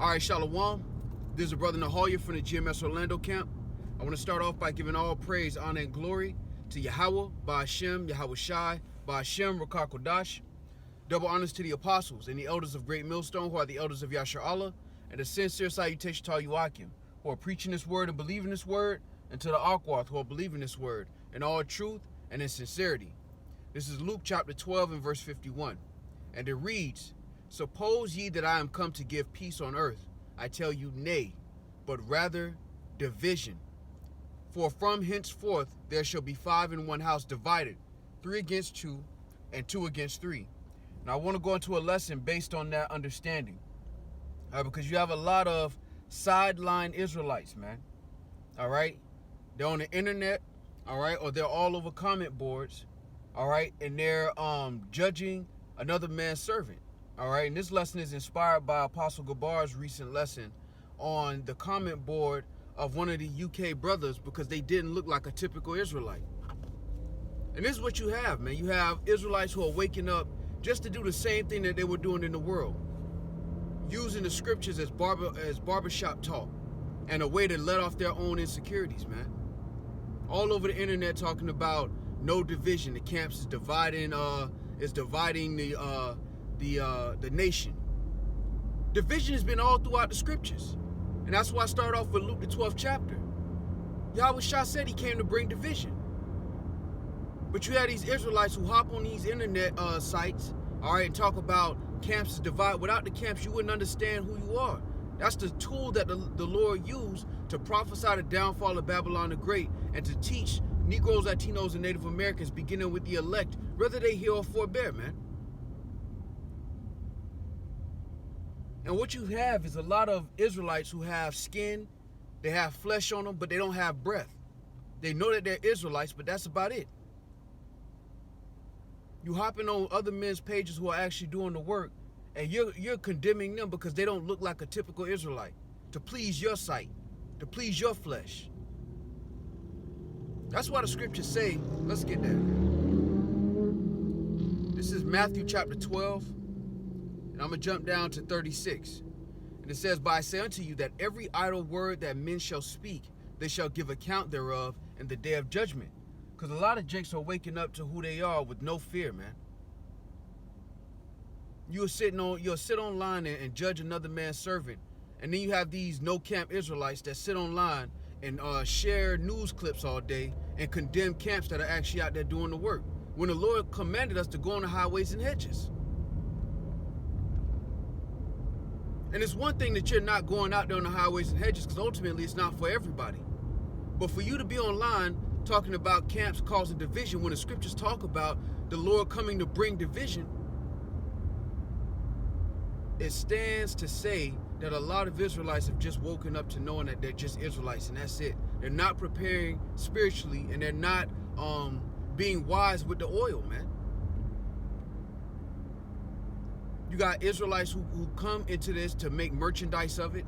All right, Shalom. This is a brother Nahoya from the GMS Orlando camp. I want to start off by giving all praise, honor, and glory to Yahweh, Ba'Hashem, Yahweh Shai, Ba'Hashem, Rakar Kodash. Double honors to the apostles and the elders of Great Millstone, who are the elders of Yashar Allah, and a sincere salutation to all you Akim, who are preaching this word and believing this word, and to the Akwath, who are believing this word in all truth and in sincerity. This is Luke chapter 12 and verse 51. And it reads, "Suppose ye that I am come to give peace on earth? I tell you, nay, but rather division. For from henceforth there shall be 5 in one house divided, 3 against 2, and 2 against 3. Now I want to go into a lesson based on that understanding. Because you have a lot of sideline Israelites, man. All right? They're on the internet, all right, or they're all over comment boards, all right, and they're judging another man's servant. All right, and this lesson is inspired by Apostle Gabar's recent lesson on the comment board of one of the UK brothers because they didn't look like a typical Israelite. And this is what you have, man. You have Israelites who are waking up just to do the same thing that they were doing in the world, using the scriptures as barbershop talk and a way to let off their own insecurities, man. All over the internet talking about no division. The camps is dividing the nation. Division has been all throughout the scriptures. And that's why I started off with Luke the 12th chapter. Yahweh Shah said he came to bring division. But you have these Israelites who hop on these internet sites, all right, and talk about camps is divided. Without the camps, you wouldn't understand who you are. That's the tool that the Lord used to prophesy the downfall of Babylon the Great and to teach Negroes, Latinos, and Native Americans, beginning with the elect, whether they hear or forbear, man. And what you have is a lot of Israelites who have skin, they have flesh on them, but they don't have breath. They know that they're Israelites, but that's about it. You hopping on other men's pages who are actually doing the work, and you're condemning them because they don't look like a typical Israelite, to please your sight, to please your flesh. That's why the scriptures say, let's get that. This is Matthew chapter 12, and I'm going to jump down to 36. And it says, "But I say unto you that every idle word that men shall speak, they shall give account thereof in the day of judgment." Because a lot of jakes are waking up to who they are with no fear, man. You'll sit online and judge another man's servant, and then you have these no-camp Israelites that sit online and share news clips all day and condemn camps that are actually out there doing the work, when the Lord commanded us to go on the highways and hedges. And it's one thing that you're not going out there on the highways and hedges, because ultimately it's not for everybody. But for you to be online talking about camps causing division when the scriptures talk about the Lord coming to bring division, it stands to say that a lot of Israelites have just woken up to knowing that they're just Israelites and that's it. They're not preparing spiritually, and they're not being wise with the oil, man. You got Israelites who come into this to make merchandise of it,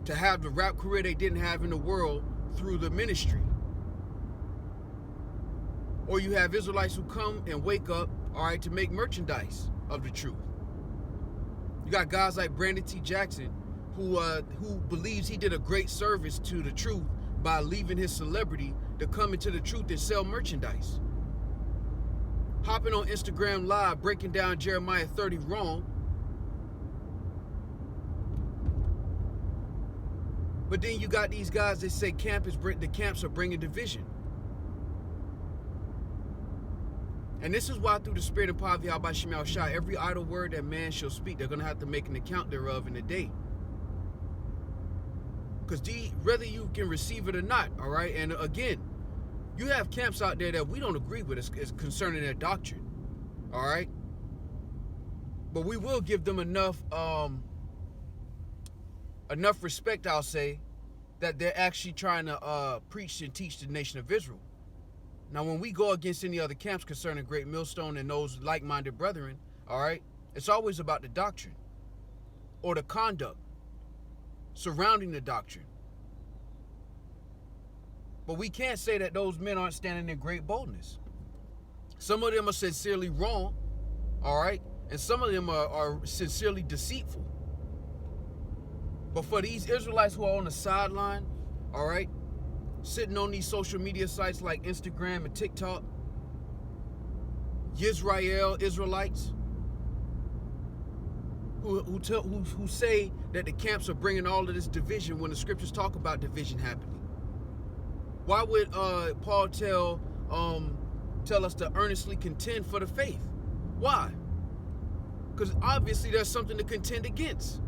to have the rap career they didn't have in the world through the ministry. Or you have Israelites who come and wake up, all right, to make merchandise of the truth. You got guys like Brandon T. Jackson, who believes he did a great service to the truth by leaving his celebrity to come into the truth and sell merchandise. Hopping on Instagram Live, breaking down Jeremiah 30 wrong. But then you got these guys that say the camps are bringing division. And this is why through the spirit and power of Yahweh Shemel Shai, every idle word that man shall speak, they're going to have to make an account thereof in the day. Because whether you can receive it or not, all right? And again, you have camps out there that we don't agree with as concerning their doctrine, all right? But we will give them enough respect, I'll say, that they're actually trying to preach and teach the nation of Israel. Now, when we go against any other camps concerning Great Millstone and those like-minded brethren, all right, it's always about the doctrine or the conduct surrounding the doctrine. But we can't say that those men aren't standing in great boldness. Some of them are sincerely wrong, all right, and some of them are sincerely deceitful. But for these Israelites who are on the sideline, all right, sitting on these social media sites like Instagram and TikTok, Israelites, who say that the camps are bringing all of this division when the scriptures talk about division happening. Why would Paul tell us to earnestly contend for the faith? Why? Because obviously there's something to contend against.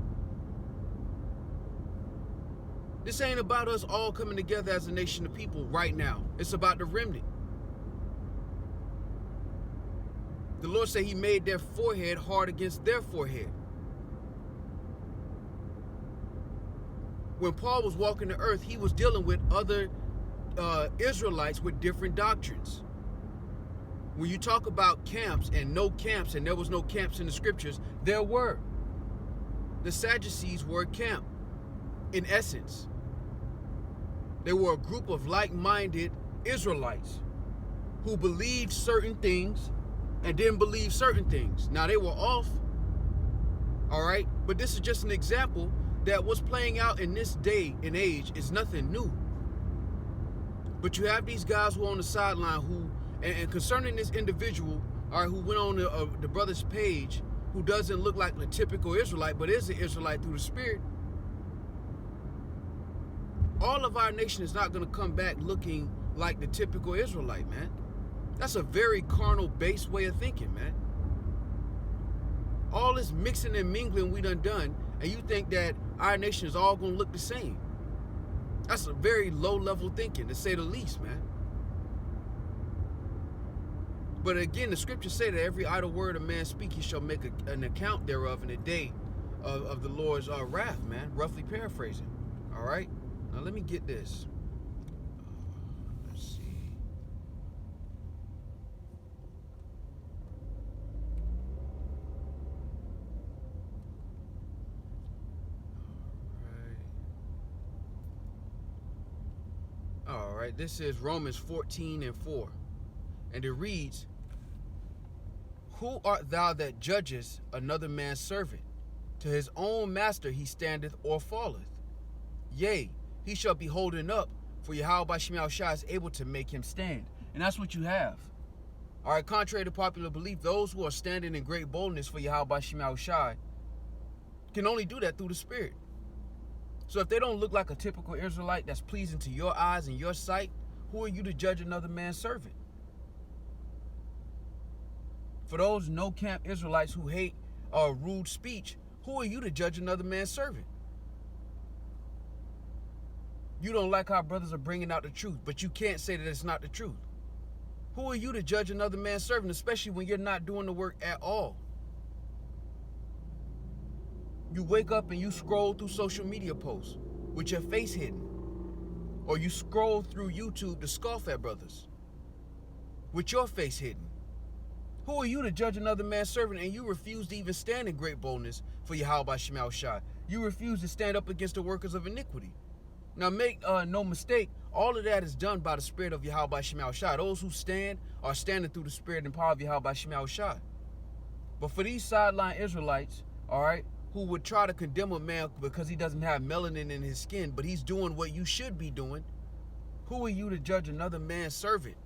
This ain't about us all coming together as a nation of people right now. It's about the remnant. The Lord said he made their forehead hard against their forehead. When Paul was walking the earth, he was dealing with other Israelites with different doctrines. When you talk about camps and no camps, and there was no camps in the scriptures, there were. The Sadducees were a camp, in essence. They were a group of like-minded Israelites who believed certain things and didn't believe certain things. Now, they were off, all right? But this is just an example that what's playing out in this day and age is nothing new. But you have these guys who are on the sideline who, and concerning this individual, all right, who went on the brother's page, who doesn't look like the typical Israelite, but is an Israelite through the Spirit. All of our nation is not going to come back looking like the typical Israelite, man. That's a very carnal-based way of thinking, man. All this mixing and mingling we done, and you think that our nation is all going to look the same. That's a very low-level thinking, to say the least, man. But again, the scriptures say that every idle word a man speak, he shall make an account thereof in the day of the Lord's wrath, man. Roughly paraphrasing. All right? Now let me get this. Let's see. All right. This is Romans 14:4. And it reads, "Who art thou that judgest another man's servant? To his own master he standeth or falleth. Yea, he shall be holden up, for Yahweh by Shema Shai is able to make him stand." And that's what you have. All right, contrary to popular belief, those who are standing in great boldness for Yahweh by Shema Shai can only do that through the Spirit. So if they don't look like a typical Israelite that's pleasing to your eyes and your sight, who are you to judge another man's servant? For those no-camp Israelites who hate rude speech, who are you to judge another man's servant? You don't like how brothers are bringing out the truth, but you can't say that it's not the truth. Who are you to judge another man's servant, especially when you're not doing the work at all? You wake up and you scroll through social media posts with your face hidden. Or you scroll through YouTube to scoff at brothers with your face hidden. Who are you to judge another man's servant, and you refuse to even stand in great boldness for Yahweh by Shema Shai? You refuse to stand up against the workers of iniquity. Now make no mistake, all of that is done by the Spirit of Yahweh by Shema Shai. Those who stand are standing through the Spirit and power of Yahweh by Shema Shai. But for these sideline Israelites, all right, who would try to condemn a man because he doesn't have melanin in his skin, but he's doing what you should be doing, who are you to judge another man's servant?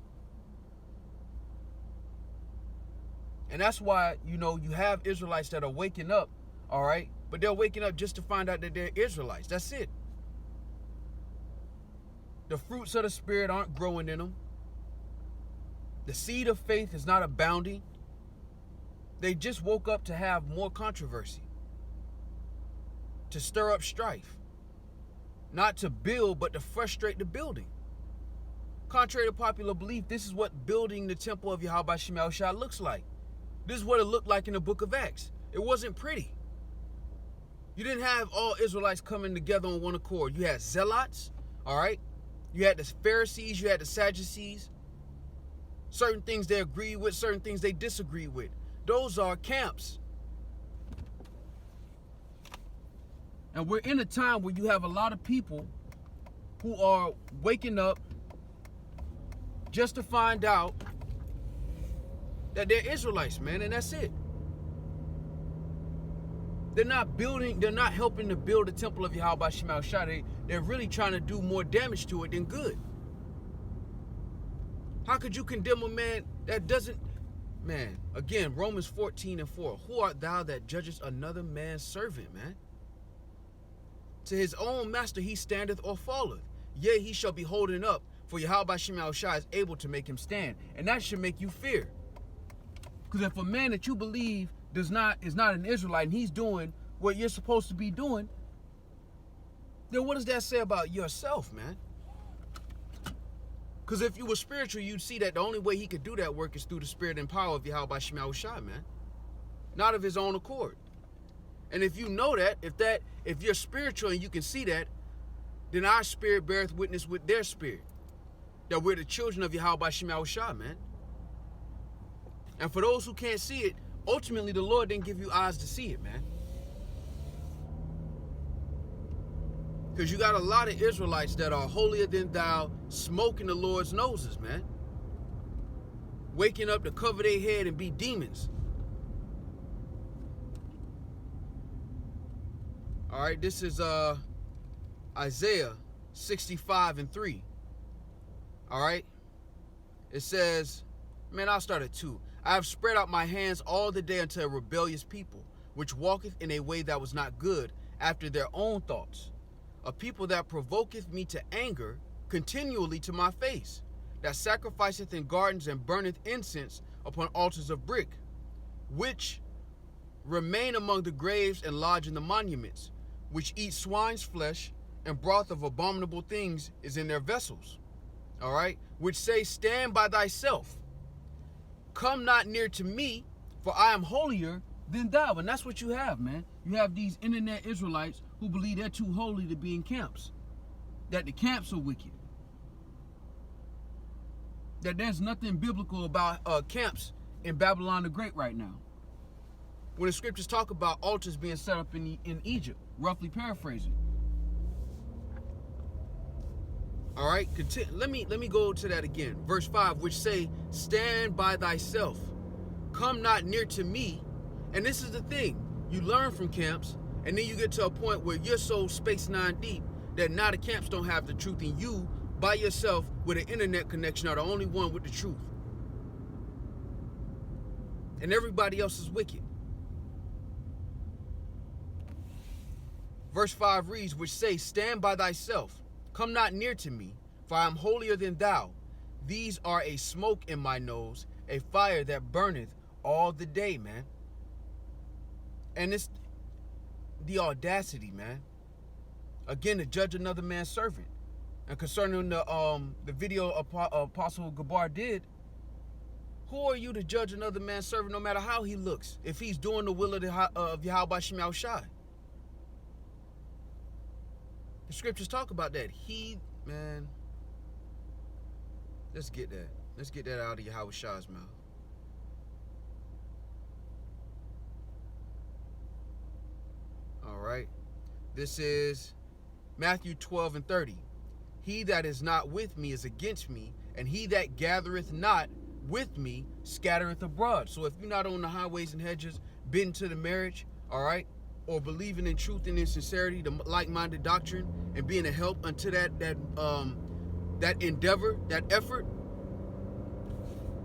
And that's why, you have Israelites that are waking up, all right? But they're waking up just to find out that they're Israelites. That's it. The fruits of the Spirit aren't growing in them. The seed of faith is not abounding. They just woke up to have more controversy, to stir up strife, not to build, but to frustrate the building. Contrary to popular belief, this is what building the temple of Yahweh by Shema Shai looks like. This is what it looked like in the book of Acts. It wasn't pretty. You didn't have all Israelites coming together on one accord. You had zealots, all right? You had the Pharisees, you had the Sadducees. Certain things they agreed with, certain things they disagreed with. Those are camps. And we're in a time where you have a lot of people who are waking up just to find out that they're Israelites, man, and that's it. They're not building, they're not helping to build the temple of Yahweh Shema Shai. They're really trying to do more damage to it than good. How could you condemn a man that doesn't, man, again, Romans 14:4. Who art thou that judgest another man's servant, man? To his own master he standeth or falleth. Yea, he shall be holding up, for Yahweh Shema Shai is able to make him stand. And that should make you fear. Because if a man that you believe is not an Israelite and he's doing what you're supposed to be doing, then what does that say about yourself, man? Because if you were spiritual, you'd see that the only way he could do that work is through the spirit and power of Yahweh Shema Shai, man. Not of his own accord. And if you know that, if you're spiritual and you can see that, then our spirit beareth witness with their spirit that we're the children of Yahweh Shema Shai, man. And for those who can't see it, ultimately the Lord didn't give you eyes to see it, man. Because you got a lot of Israelites that are holier than thou, smoking the Lord's noses, man. Waking up to cover their head and be demons. All right, this is Isaiah 65:3. All right. It says, man, I'll start at 2. I have spread out my hands all the day unto a rebellious people, which walketh in a way that was not good, after their own thoughts. A people that provoketh me to anger continually to my face, that sacrificeth in gardens and burneth incense upon altars of brick, which remain among the graves and lodge in the monuments, which eat swine's flesh, and broth of abominable things is in their vessels. All right, which say, stand by thyself, come not near to me, for I am holier than thou. And that's what you have, man. You have these internet Israelites who believe they're too holy to be in camps, that the camps are wicked, that there's nothing biblical about camps in Babylon the Great right now, when the scriptures talk about altars being set up in Egypt, roughly paraphrasing. All right, let me go to that again. Verse 5, which say, stand by thyself, come not near to me. And this is the thing, you learn from camps, and then you get to a point where you're so space nine deep that now the camps don't have the truth, and you by yourself with an internet connection are the only one with the truth, and everybody else is wicked. Verse 5 reads, which say, stand by thyself, come not near to me, for I am holier than thou. These are a smoke in my nose, a fire that burneth all the day, man. And it's the audacity, man. Again, to judge another man's servant. And concerning the video Apostle Gabar did, who are you to judge another man's servant, no matter how he looks, if he's doing the will of Yahweh Shema Shai? The scriptures talk about that. Man, let's get that. Let's get that out of Yahweh Shai's mouth. All right. This is Matthew 12:30. He that is not with me is against me, and he that gathereth not with me scattereth abroad. So if you're not on the highways and hedges, bidden to the marriage, all right, or believing in truth and in sincerity, the like-minded doctrine, and being a help unto that endeavor, that effort,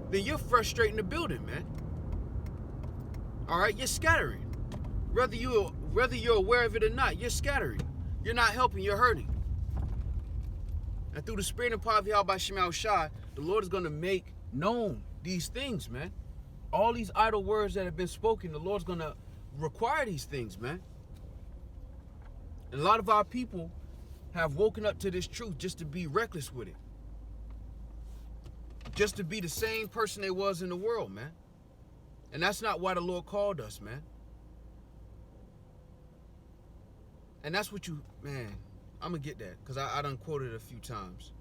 then you're frustrating the building, man. All right, you're scattering. Whether you're aware of it or not, you're scattering. You're not helping, you're hurting. And through the spirit and power of Yahweh Shema Shai, the Lord is going to make known these things, man. All these idle words that have been spoken, the Lord's going to require these things, man. And a lot of our people have woken up to this truth just to be reckless with it. Just to be the same person they was in the world, man. And that's not why the Lord called us, man. And that's what man, I'm going to get that, because I done quoted it a few times.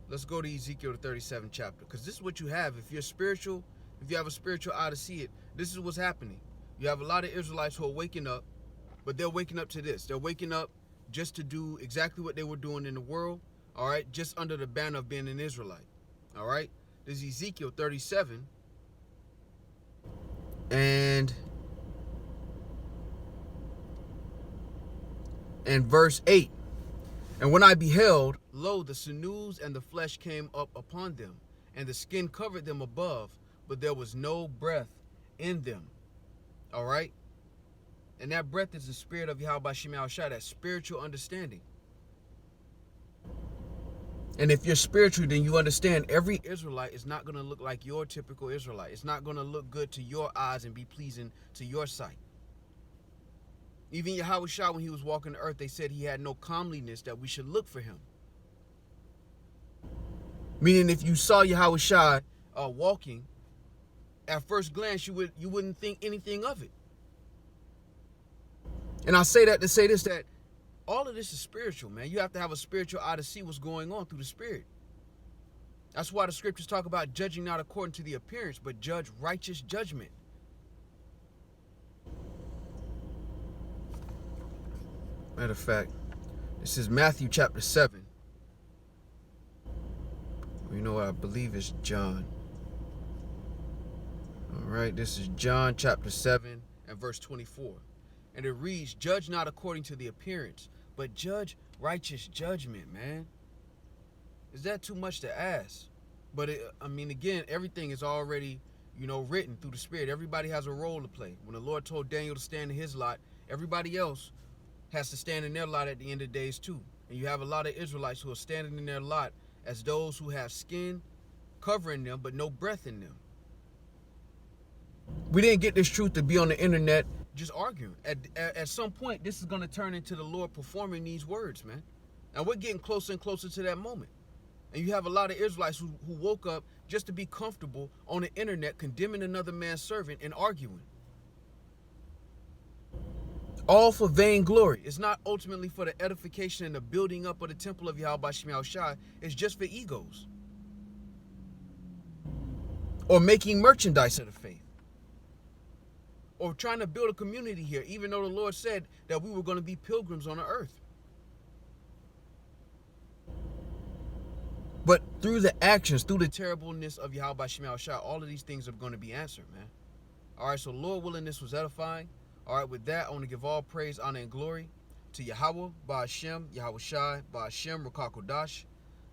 Let's go to Ezekiel, the 37th chapter, because this is what you have. If you're spiritual, if you have a spiritual eye to see it, this is what's happening. You have a lot of Israelites who are waking up, but they're waking up to this. They're waking up just to do exactly what they were doing in the world, all right, just under the banner of being an Israelite, all right? This is Ezekiel 37, and And verse 8. And when I beheld, lo, the sinews and the flesh came up upon them, and the skin covered them above, but there was no breath in them. All right? And that breath is the spirit of Yahweh Shem Yahushua, that spiritual understanding. And if you're spiritual, then you understand every Israelite is not going to look like your typical Israelite. It's not going to look good to your eyes and be pleasing to your sight. Even Yahushua, when he was walking the earth, they said he had no comeliness, that we should look for him. Meaning, if you saw Yahushua walking, at first glance, you wouldn't think anything of it. And I say that to say this, that all of this is spiritual, man. You have to have a spiritual eye to see what's going on through the spirit. That's why the scriptures talk about judging not according to the appearance, but judge righteous judgment. Matter of fact, this is Matthew chapter 7. You know what? I believe it's John. All right, this is John chapter 7 and verse 24. And it reads, judge not according to the appearance, but judge righteous judgment, man. Is that too much to ask? But again, everything is already, written through the spirit. Everybody has a role to play. When the Lord told Daniel to stand in his lot, everybody else has to stand in their lot at the end of days too. And you have a lot of Israelites who are standing in their lot as those who have skin covering them, but no breath in them. We didn't get this truth to be on the internet just arguing. At some point, this is going to turn into the Lord performing these words, man. And we're getting closer and closer to that moment. And you have a lot of Israelites who woke up just to be comfortable on the internet, condemning another man's servant and arguing. All for vain glory. It's not ultimately for the edification and the building up of the temple of Yahweh Shem Yahushua. It's just for egos. Or making merchandise of the faith. Or trying to build a community here, even though the Lord said that we were going to be pilgrims on the earth. But through the actions, through the terribleness of Yahweh Shem Yahushua, all of these things are going to be answered, man. All right, so Lord willing, this was edifying. All right, with that, I want to give all praise, honor, and glory to Yahweh, Ba'ashem, Yahushai, Ba'ashem, Rukakodash.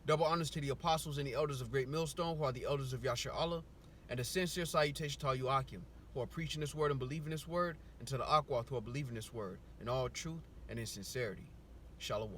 Double honors to the apostles and the elders of Great Millstone, who are the elders of Yasher Allah, and a sincere salutation to all you Akim, who are preaching this word and believing this word, and to the Akwath, who are believing this word in all truth and in sincerity. Shalom.